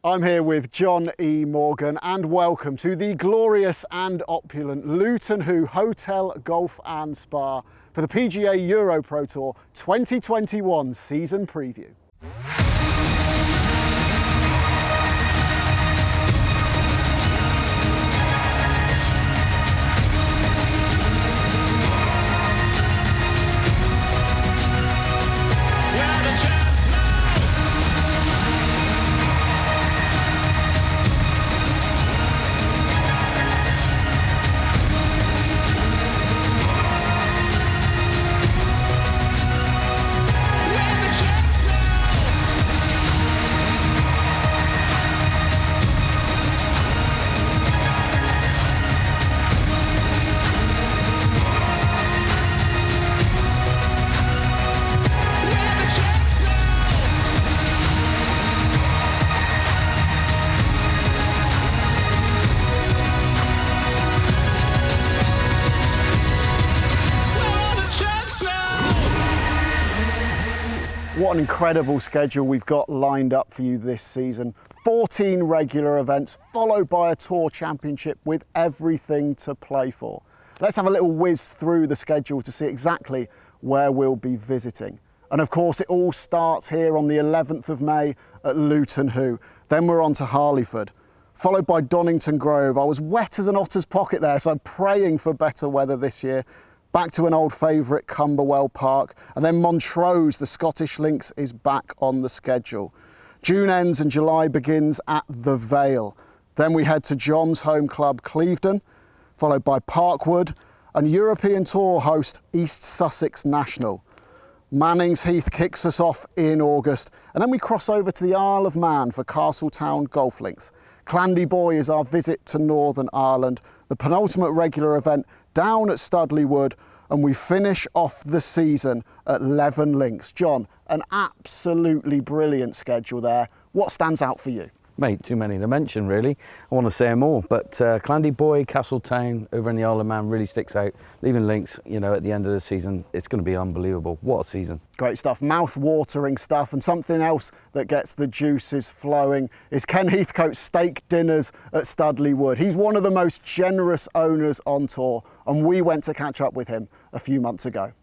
I'm here with John E. Morgan and welcome to the glorious and opulent Luton Hoo Hotel, Golf and Spa for the PGA EuroPro Tour 2021 season preview. What an incredible schedule we've got lined up for you this season. 14 regular events followed by a tour championship with everything to play for. Let's have a little whiz through the schedule to see exactly where we'll be visiting. And of course it all starts here on the 11th of May at Luton Hoo. Then we're on to Harleyford, followed by Donington Grove. I was wet as an otter's pocket there, so I'm praying for better weather this year. Back to an old favourite, Camberwell Park, and then Montrose, the Scottish Links, is back on the schedule. June ends and July begins at the Vale. Then we head to John's home club, Clevedon, followed by Parkwood, and European Tour host East Sussex National. Mannings Heath kicks us off in August, and then we cross over to the Isle of Man for Castletown Golf Links. Clandeboye is our visit to Northern Ireland, the penultimate regular event down at Studley Wood, and we finish off the season at Leven Links. John, an absolutely brilliant schedule there. What stands out for you? Mate, too many to mention really. I want to say them all, but Clandeboye, Castletown over in the Isle of Man really sticks out. Leven Links, you know, at the end of the season, it's going to be unbelievable. What a season. Great stuff, mouth-watering stuff, and something else that gets the juices flowing is Ken Heathcote's steak dinners at Studley Wood. He's one of the most generous owners on tour, and we went to catch up with him a few months ago.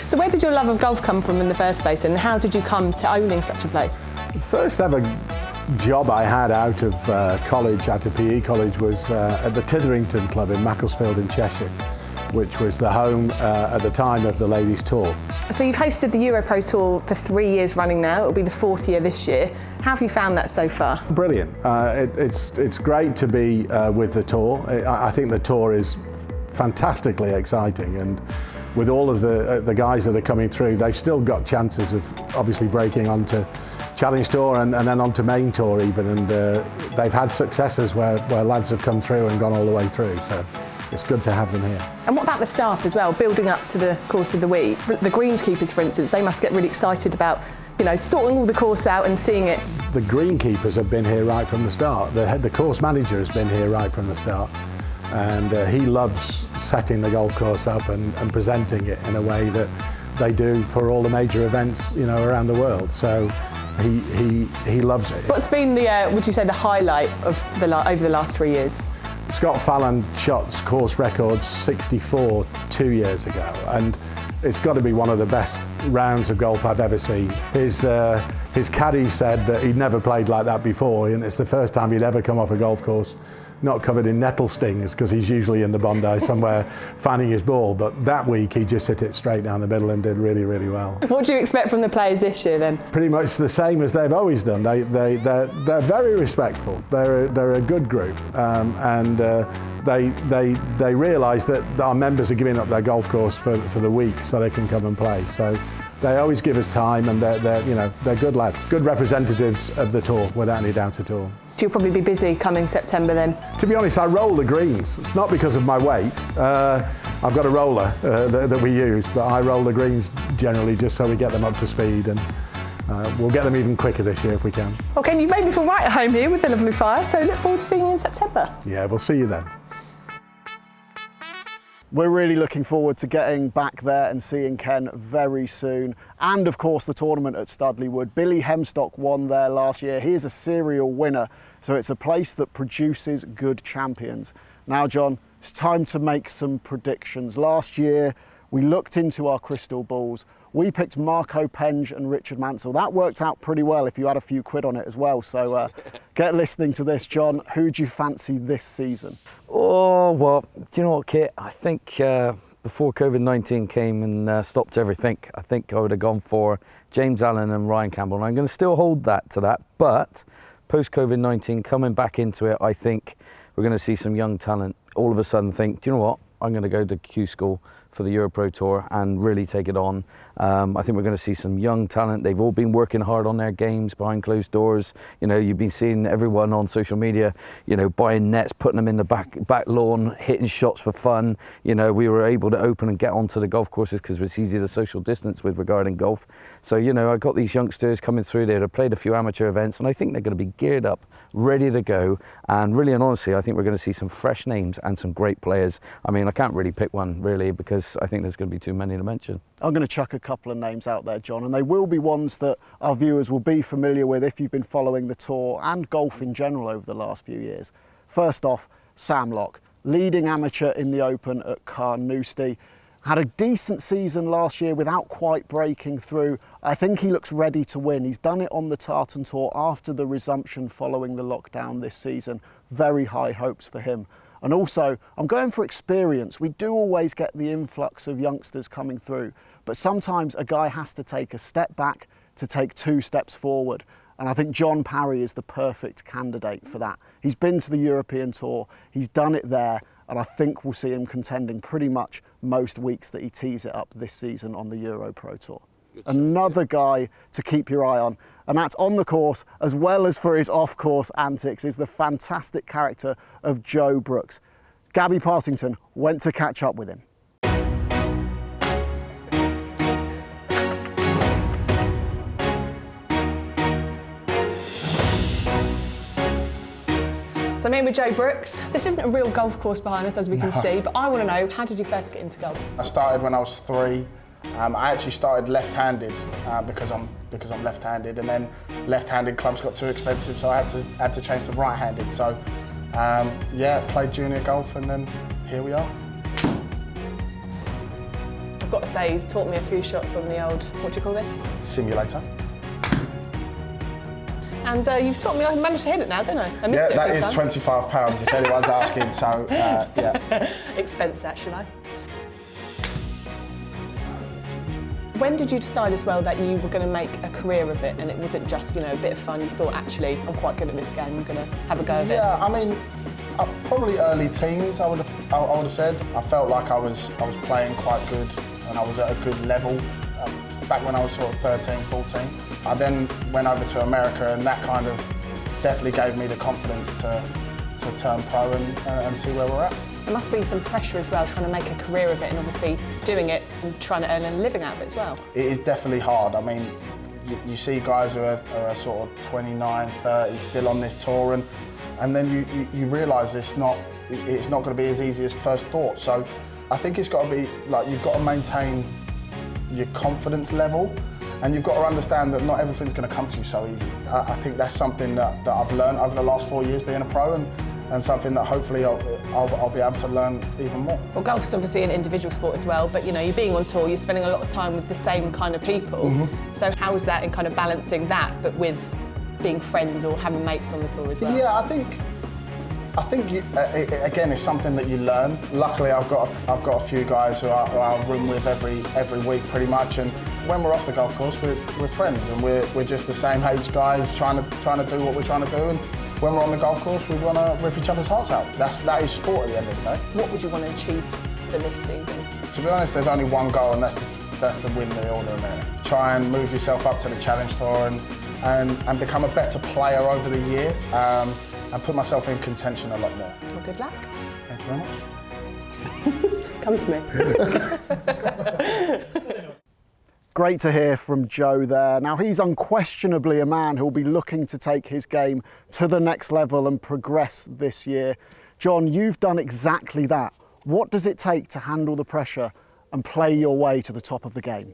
So where did your love of golf come from in the first place, and how did you come to owning such a place? The first ever job I had out of college, out of PE college, was at the Titherington Club in Macclesfield in Cheshire, which was the home at the time of the Ladies' Tour. So you've hosted the EuroPro Tour for 3 years running now. It'll be the 4th year this year. How have you found that so far? Brilliant. It's great to be with the Tour. I think the Tour is fantastically exciting, and with all of the guys that are coming through, they've still got chances of obviously breaking onto Challenge Tour and then onto Main Tour even, and they've had successes where lads have come through and gone all the way through, so it's good to have them here. And what about the staff as well, building up to the course of the week? The greenskeepers, for instance, they must get really excited about, you know, sorting all the course out and seeing it. The greenkeepers have been here right from the start. The course manager has been here right from the start. And he loves setting the golf course up and presenting it in a way that they do for all the major events, you know, around the world. So he loves it. What's been the, would you say, the highlight of over the last 3 years? Scott Fallon shot course records 64 2 years ago, and it's got to be one of the best rounds of golf I've ever seen. His caddy said that he'd never played like that before, and it's the first time he'd ever come off a golf course not covered in nettle stings, because he's usually in the Bondi somewhere fanning his ball, but that week he just hit it straight down the middle and did really, really well. What do you expect from the players this year then? Pretty much the same as they've always done. They're very respectful. They're a good group, and they realise that our members are giving up their golf course for the week so they can come and play. So they always give us time, and they're good lads, good representatives of the tour without any doubt at all. So you'll probably be busy coming September then? To be honest, I roll the greens. It's not because of my weight. I've got a roller that we use, but I roll the greens generally just so we get them up to speed, and we'll get them even quicker this year if we can. Okay, you made me feel right at home here with the lovely fire, so look forward to seeing you in September. Yeah, we'll see you then. We're really looking forward to getting back there and seeing Ken very soon. And of course the tournament at Studley Wood. Billy Hemstock won there last year. He is a serial winner, so it's a place that produces good champions. Now John, it's time to make some predictions. Last year we looked into our crystal balls. We picked Marco Penge and Richard Mansell. That worked out pretty well if you had a few quid on it as well. So get listening to this, John. Who do you fancy this season? Oh, well, do you know what, Kit? I think before COVID-19 came and stopped everything, I think I would have gone for James Allen and Ryan Campbell. And I'm going to still hold that to that. But post-COVID-19, coming back into it, I think we're going to see some young talent all of a sudden think, do you know what? I'm going to go to Q School for the EuroPro Tour and really take it on. I think we're going to see some young talent. They've all been working hard on their games behind closed doors. You know, you've been seeing everyone on social media, you know, buying nets, putting them in the back lawn, hitting shots for fun. You know, we were able to open and get onto the golf courses because it's easy to social distance with regarding golf. So, you know, I got these youngsters coming through there that played a few amateur events, and I think they're going to be geared up, ready to go. And really and honestly, I think we're going to see some fresh names and some great players. I mean, I can't really pick one really because I think there's going to be too many to mention. I'm going to chuck a couple of names out there, John, and they will be ones that our viewers will be familiar with if you've been following the tour and golf in general over the last few years. First off, Sam Lock, leading amateur in the Open at Carnoustie. Had a decent season last year without quite breaking through. I think he looks ready to win. He's done it on the Tartan Tour after the resumption following the lockdown this season. Very high hopes for him. And also, I'm going for experience. We do always get the influx of youngsters coming through, but sometimes a guy has to take a step back to take 2 steps forward. And I think John Parry is the perfect candidate for that. He's been to the European Tour, he's done it there, and I think we'll see him contending pretty much most weeks that he tees it up this season on the EuroPro Tour. Another guy to keep your eye on, and that's on the course as well as for his off-course antics, is the fantastic character of Joe Brooks. Gabby Partington went to catch up with him. So I'm here with Joe Brooks. This isn't a real golf course behind us, as we can see, but I want to know, how did you first get into golf? I started when I was 3. I actually started left-handed because I'm left-handed, and then left-handed clubs got too expensive, so I had to change to right-handed. So yeah, played junior golf, and then here we are. I've got to say, he's taught me a few shots on the old, what do you call this? Simulator. And you've taught me I managed to hit it now, don't I? I missed it a few that is times. £25 if anyone's asking, so yeah. Expense that, should I? When did you decide as well that you were going to make a career of it, and it wasn't just, you know, a bit of fun? You thought, actually, I'm quite good at this game, I'm going to have a go of it. Yeah, I mean, probably early teens, I would have said. I felt like I was playing quite good, and I was at a good level back when I was sort of 13, 14. I then went over to America, and that kind of definitely gave me the confidence to turn pro and see where we're at. There must be some pressure as well, trying to make a career of it, and obviously doing it and trying to earn a living out of it as well. It is definitely hard. I mean, you see guys who are sort of 29, 30, still on this tour, and then you realise it's not going to be as easy as first thought. So I think it's got to be, like, you've got to maintain your confidence level, and you've got to understand that not everything's going to come to you so easy. I think that's something that I've learned over the last 4 years being a pro, and something that hopefully I'll be able to learn even more. Well, golf is obviously an individual sport as well, but you know, you're being on tour, you're spending a lot of time with the same kind of people. Mm-hmm. So how is that in kind of balancing that, but with being friends or having mates on the tour as well? Yeah, I think again, it's something that you learn. Luckily, I've got a few guys who I room with every week pretty much, and when we're off the golf course, we're friends, and we're just the same age guys trying to do what we're trying to do. And when we're on the golf course, we want to rip each other's hearts out. That is sport at the end of the day. What would you want to achieve for this season? To be honest, there's only one goal, and that's to win the Order of Merit. Try and move yourself up to the Challenge Tour and become a better player over the year, and put myself in contention a lot more. Well, good luck. Thank you very much. Come to me. Great to hear from Joe there. Now, he's unquestionably a man who'll be looking to take his game to the next level and progress this year. John, you've done exactly that. What does it take to handle the pressure and play your way to the top of the game?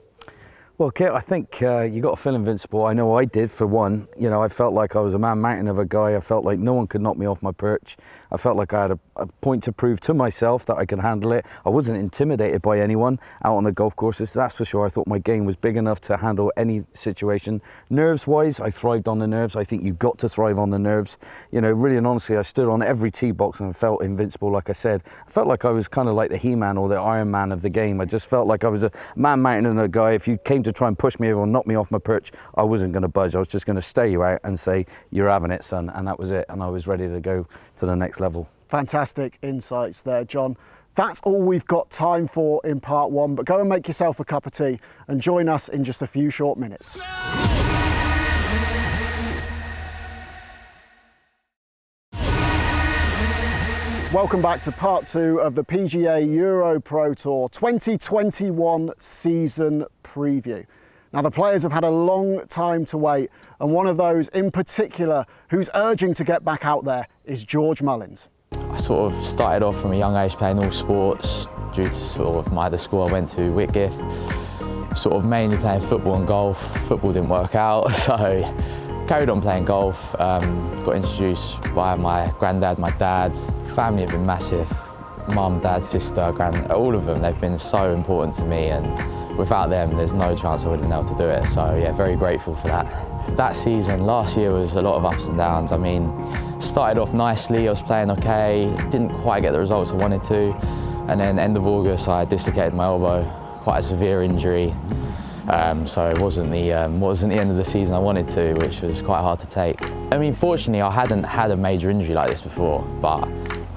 Well, Kit, I think you got to feel invincible. I know I did, for one. You know, I felt like I was a man mountain of a guy. I felt like no one could knock me off my perch. I felt like I had a point to prove to myself that I could handle it. I wasn't intimidated by anyone out on the golf courses, that's for sure. I thought my game was big enough to handle any situation. Nerves-wise, I thrived on the nerves. I think you've got to thrive on the nerves. You know, really and honestly, I stood on every tee box and felt invincible, like I said. I felt like I was kind of like the He-Man or the Iron Man of the game. I just felt like I was a man mountain and a guy. If you came to try and push me over or knock me off my perch, I wasn't going to budge. I was just going to stare you out and say, "You're having it, son," and that was it. And I was ready to go to the next level. Fantastic insights there, John. That's all we've got time for in part one, but go and make yourself a cup of tea and join us in just a few short minutes. Welcome back to part two of the PGA EuroPro Tour 2021 season preview. Now, the players have had a long time to wait, and one of those in particular who's urging to get back out there is George Mullins. I sort of started off from a young age playing all sports due to sort of the school I went to, Whitgift, sort of mainly playing football and golf. Football didn't work out, so carried on playing golf. Got introduced by my granddad, my dad. Family have been massive. Mum, dad, sister, all of them, they've been so important to me, and without them, there's no chance I would have been able to do it. So yeah, very grateful for that. That season, last year, was a lot of ups and downs. I mean, started off nicely, I was playing okay, didn't quite get the results I wanted to, and then end of August, I dislocated my elbow, quite a severe injury. So it wasn't the end of the season I wanted to, which was quite hard to take. I mean, fortunately, I hadn't had a major injury like this before, but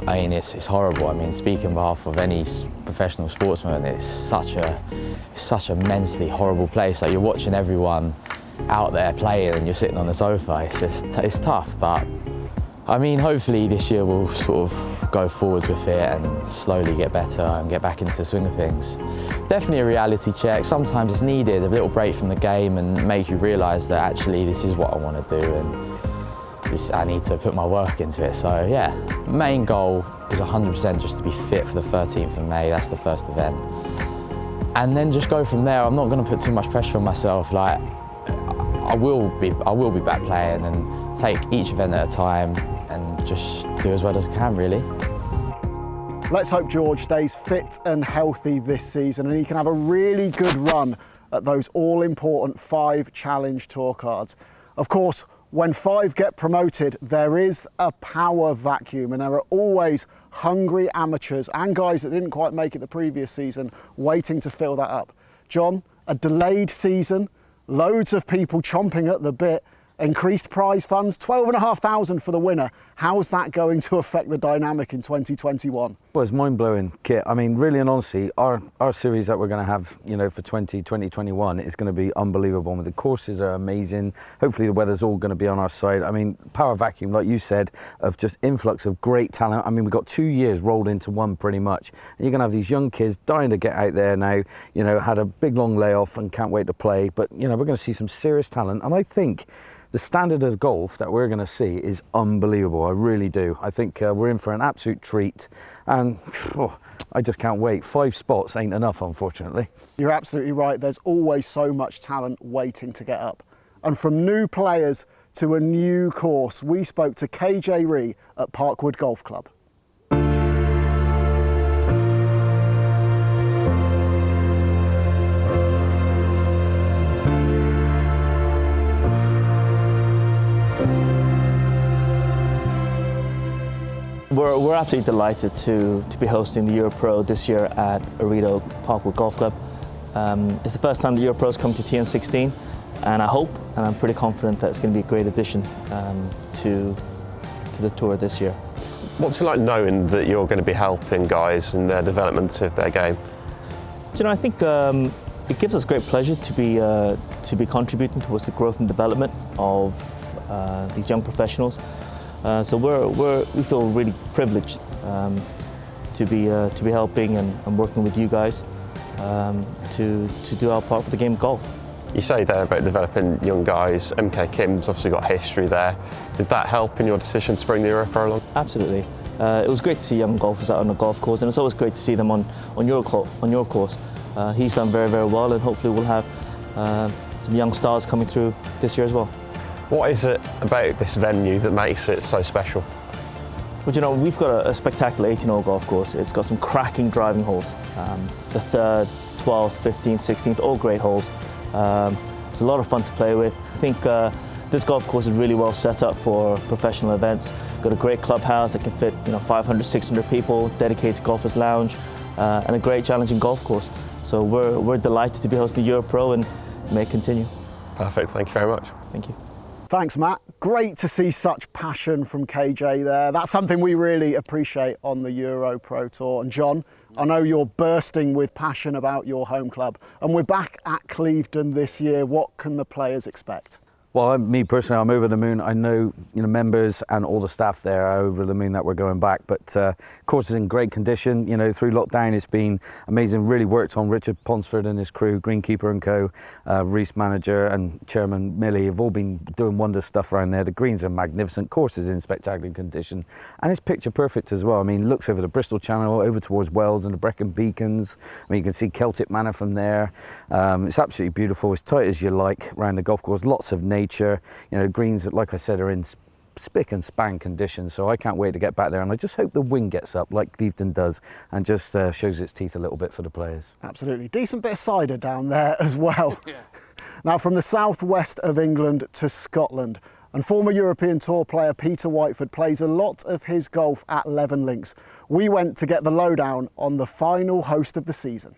I mean, it's horrible. I mean, speaking on behalf of any professional sportsman, it's such a mentally horrible place. Like, you're watching everyone out there playing and you're sitting on the sofa. It's tough, but I mean, hopefully this year we'll sort of go forwards with it and slowly get better and get back into the swing of things. Definitely a reality check. Sometimes it's needed, a little break from the game, and make you realise that actually this is what I want to do, and I need to put my work into it. So yeah, main goal is 100% just to be fit for the 13th of May. That's the first event. And then just go from there. I'm not going to put too much pressure on myself. Like, I will be back playing and take each event at a time and just do as well as I can, really. Let's hope George stays fit and healthy this season and he can have a really good run at those all-important 5 Challenge Tour cards. Of course, when 5 get promoted, there is a power vacuum, and there are always hungry amateurs and guys that didn't quite make it the previous season waiting to fill that up. John, a delayed season, loads of people chomping at the bit, increased prize funds, 12,500 for the winner. How's that going to affect the dynamic in 2021? Well, it's mind-blowing, Kit. I mean, really and honestly, our series that we're going to have, you know, for 2021 is going to be unbelievable. I mean, the courses are amazing. Hopefully the weather's all going to be on our side. I mean, power vacuum, like you said, of just influx of great talent. I mean, we've got 2 years rolled into one pretty much. And you're going to have these young kids dying to get out there now, you know, had a big long layoff and can't wait to play. But, you know, we're going to see some serious talent. And I think the standard of golf that we're going to see is unbelievable. I really do. I think we're in for an absolute treat, and I just can't wait. 5 spots ain't enough, unfortunately. You're absolutely right. There's always so much talent waiting to get up. And from new players to a new course, we spoke to KJ Ree at Parkwood Golf Club. We're absolutely delighted to be hosting the EuroPro this year at Arito Parkwood Golf Club. It's the first time the EuroPro's come to TN16, and I hope, and I'm pretty confident, that it's going to be a great addition to the tour this year. What's it like knowing that you're going to be helping guys in their development of their game? You know, I think it gives us great pleasure to be contributing towards the growth and development of these young professionals. So we feel really privileged to be helping and working with you guys to do our part for the game of golf. You say there about developing young guys. MK Kim's obviously got history there. Did that help in your decision to bring the EuroPro along? Absolutely. it was great to see young golfers out on the golf course, and it's always great to see them on your course. He's done very, very well, and hopefully we'll have some young stars coming through this year as well. What is it about this venue that makes it so special? Well, you know, we've got a spectacular 18-hole golf course. It's got some cracking driving holes. The 3rd, 12th, 15th, 16th, all great holes. It's a lot of fun to play with. I think this golf course is really well set up for professional events. Got a great clubhouse that can fit 500, 600 people, dedicated golfers lounge, and a great challenging golf course. So we're delighted to be hosting EuroPro, and may it continue. Perfect, thank you very much. Thank you. Thanks, Matt. Great to see such passion from KJ there. That's something we really appreciate on the EuroPro Tour. And John, I know you're bursting with passion about your home club, and we're back at Clevedon this year. What can the players expect? Well, me personally, I'm over the moon. I know, members and all the staff there are over the moon that we're going back. But course is in great condition. Through lockdown, it's been amazing. Really worked on Richard Ponsford and his crew, greenkeeper and co, Reese manager and chairman Millie have all been doing wondrous stuff around there. The greens are magnificent. Course is in spectacular condition, and it's picture perfect as well. I mean, looks over the Bristol Channel, over towards Wells and the Brecon Beacons. I mean, you can see Celtic Manor from there. It's absolutely beautiful, as tight as you like around the golf course. Lots of nature. Greens, like I said, are in spick and span condition, so I can't wait to get back there, and I just hope the wind gets up like Clevedon does and just shows its teeth a little bit for the players. Absolutely. Decent bit of cider down there as well. Yeah. Now, from the southwest of England to Scotland, and former European Tour player Peter Whiteford plays a lot of his golf at Leven Links. We went to get the lowdown on the final host of the season.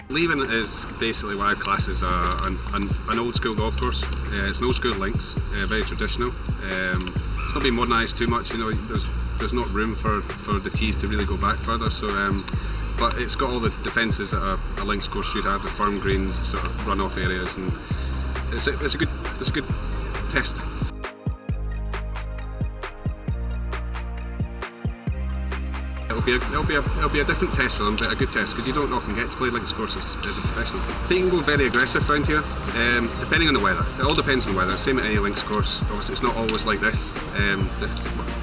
Leven is basically what I class as an old school golf course. It's an old school links, very traditional. It's not been modernised too much. There's not room for the tees to really go back further. So, but it's got all the defences that a links course should have: the firm greens, sort of runoff areas, and it's a good test. It'll be a different test for them, but a good test, because you don't often get to play links courses as a professional. They can go very aggressive around here, depending on the weather. It all depends on the weather. Same at any links course. Obviously, it's not always like this.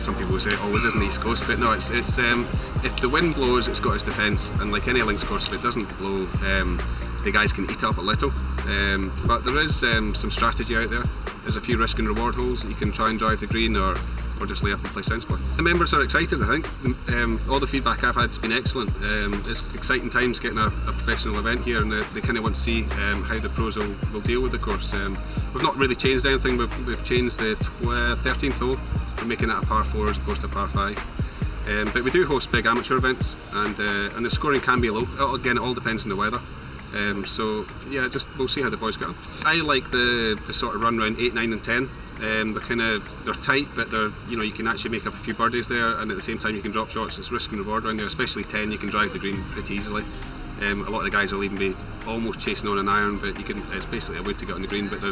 Some people will say it always is in the East Coast, but no. It's if the wind blows, it's got its defence, and like any links course, if it doesn't blow, the guys can eat up a little. But there is some strategy out there. There's a few risk and reward holes that you can try and drive the green, or just lay up and play sensibly. The members are excited, I think. All the feedback I've had has been excellent. It's exciting times getting a professional event here, and they kind of want to see how the pros will deal with the course. We've not really changed anything. We've changed the 13th hole. We're making it a par 4 as opposed to a par 5. But we do host big amateur events, and the scoring can be low. Again, it all depends on the weather. So yeah, we'll see how the boys get on. I like the sort of run around 8, 9 and 10. They're tight, but you can actually make up a few birdies there, and at the same time you can drop shots. It's risk and reward around there, especially 10. You can drive the green pretty easily. A lot of the guys will even be almost chasing on an iron, but it's basically a way to get on the green. But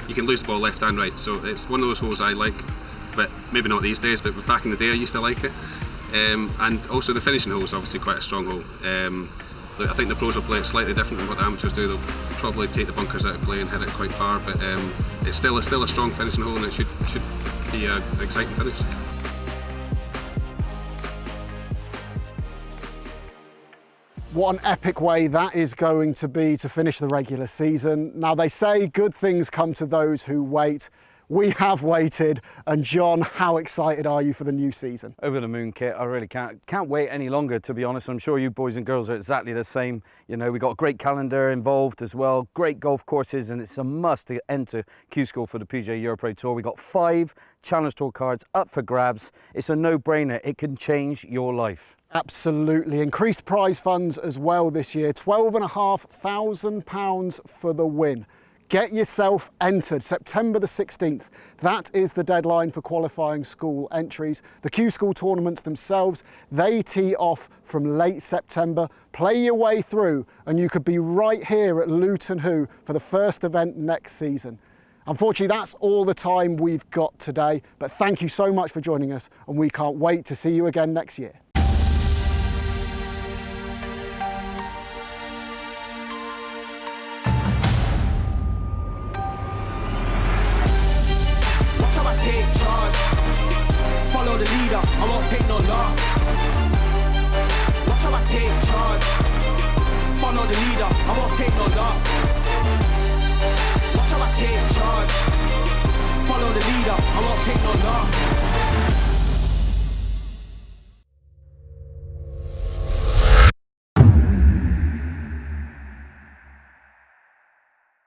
you can lose the ball left and right, so it's one of those holes I like, but maybe not these days. But back in the day, I used to like it. And also the finishing hole is obviously quite a strong hole. I think the pros will play it slightly different than what the amateurs do. They'll probably take the bunkers out of play and hit it quite far, but it's still a strong finishing hole, and it should be an exciting finish. What an epic way that is going to be to finish the regular season. Now, they say good things come to those who wait. We have waited, and John, how excited are you for the new season? Over the moon, Kit. I really can't wait any longer, to be honest. I'm sure you boys and girls are exactly the same. We've got a great calendar involved as well, great golf courses, and it's a must to enter Q School for the PGA EuroPro Tour. We've got 5 Challenge Tour cards up for grabs. It's a no-brainer. It can change your life. Absolutely. Increased prize funds as well this year. £12,500 for the win. Get yourself entered. September the 16th. That is the deadline for qualifying school entries. The Q School tournaments themselves, they tee off from late September. Play your way through, and you could be right here at Luton Hoo for the first event next season. Unfortunately, that's all the time we've got today, but thank you so much for joining us, and we can't wait to see you again next year. Watch how I take charge, follow the leader, I won't take no loss. Watch how I take charge, follow the leader, I won't take no loss. Watch how I take charge, follow the leader, I won't take no loss.